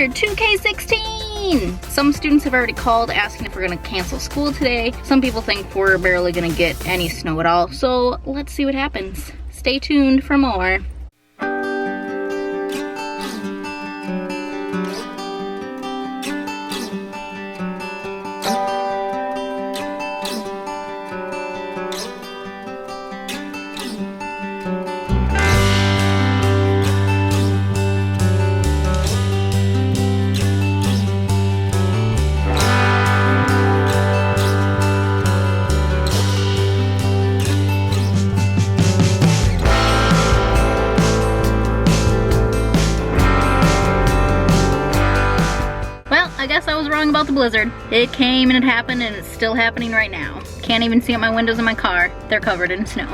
blizzard 2K16. Some students have already called asking if we're gonna cancel school today. Some people think we're barely gonna get any snow at all. So let's see what happens. Stay tuned for more. I guess I was wrong about the blizzard. It came and it happened and it's still happening right now. Can't even see out my windows in my car. They're covered in snow.